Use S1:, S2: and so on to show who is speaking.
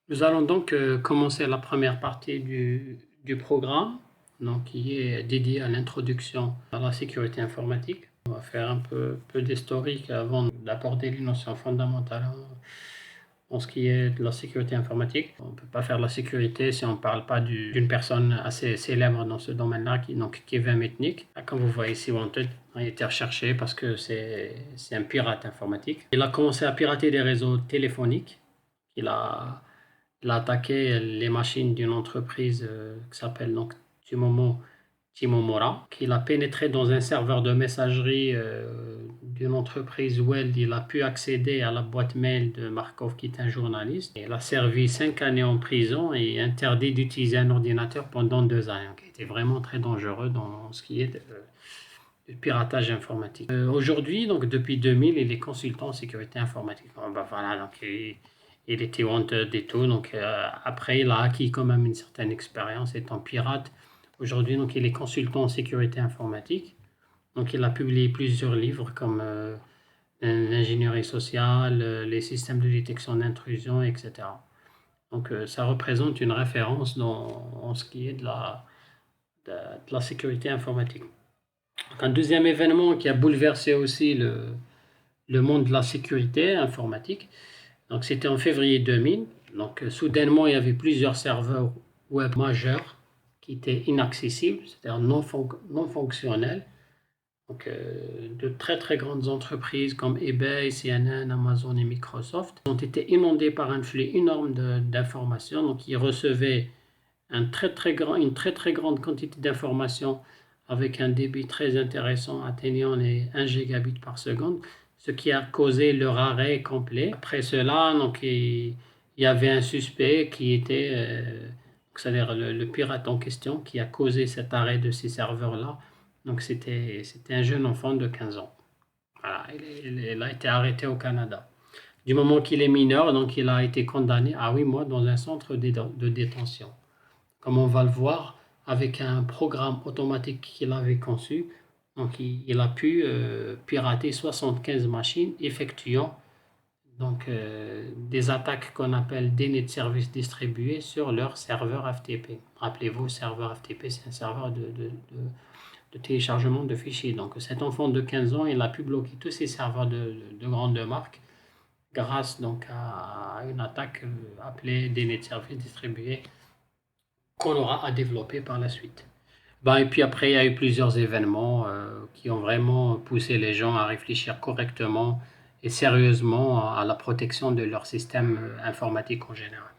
S1: Nous allons donc commencer la première partie du programme, donc, qui est dédiée à l'introduction à la sécurité informatique. On va faire un peu d'historique avant d'aborder les notions fondamentales en ce qui est de la sécurité informatique. On ne peut pas faire de la sécurité si on ne parle pas d'une personne assez célèbre dans ce domaine-là, qui est Kevin Mitnick. Comme vous voyez ici, Wanted a été recherché parce que c'est un pirate informatique. Il a commencé à pirater des réseaux téléphoniques. Il a il a attaqué les machines d'une entreprise qui s'appelle donc Timomora, qu'il a pénétré dans un serveur de messagerie d'une entreprise Weld. Il a pu accéder à la boîte mail de Markov, qui est un journaliste. Il a servi 5 années en prison et interdit d'utiliser un ordinateur pendant 2 ans, qui était vraiment très dangereux dans ce qui est de piratage informatique. Aujourd'hui, donc depuis 2000, il est consultant en sécurité informatique. Bon, ben voilà, donc il était wanted et tout. Donc après, il a acquis quand même une certaine expérience étant pirate. Aujourd'hui, donc il est consultant en sécurité informatique. Donc il a publié plusieurs livres comme l'ingénierie sociale, les systèmes de détection d'intrusion, etc. Donc ça représente une référence en ce qui est de la sécurité informatique. Donc, un deuxième événement qui a bouleversé aussi le monde de la sécurité informatique, donc c'était en février 2000. Donc soudainement, il y avait plusieurs serveurs web majeurs qui étaient inaccessibles, c'est-à-dire non fonctionnels. Donc de très très grandes entreprises comme eBay, CNN, Amazon et Microsoft ont été inondées par un flux énorme d'informations. Donc ils recevaient une très très grande quantité d'informations avec un débit très intéressant atteignant les 1 gigabit par seconde, ce qui a causé leur arrêt complet. Après cela, donc, il y avait un suspect qui était, c'est-à-dire le pirate en question, qui a causé cet arrêt de ces serveurs-là. Donc c'était un jeune enfant de 15 ans. Voilà, il a été arrêté au Canada. Du moment qu'il est mineur, donc il a été condamné à 8 mois dans un centre de détention. Comme on va le voir, avec un programme automatique qu'il avait conçu, donc il a pu pirater 75 machines, effectuant donc des attaques qu'on appelle déni de service distribués sur leur serveur FTP. Rappelez-vous, serveur FTP, c'est un serveur de téléchargement de fichiers. Donc cet enfant de 15 ans, il a pu bloquer tous ces serveurs de grandes marques grâce donc à une attaque appelée déni de service distribué, qu'on aura à développer par la suite. Et puis après, il y a eu plusieurs événements qui ont vraiment poussé les gens à réfléchir correctement et sérieusement à la protection de leur système informatique en général.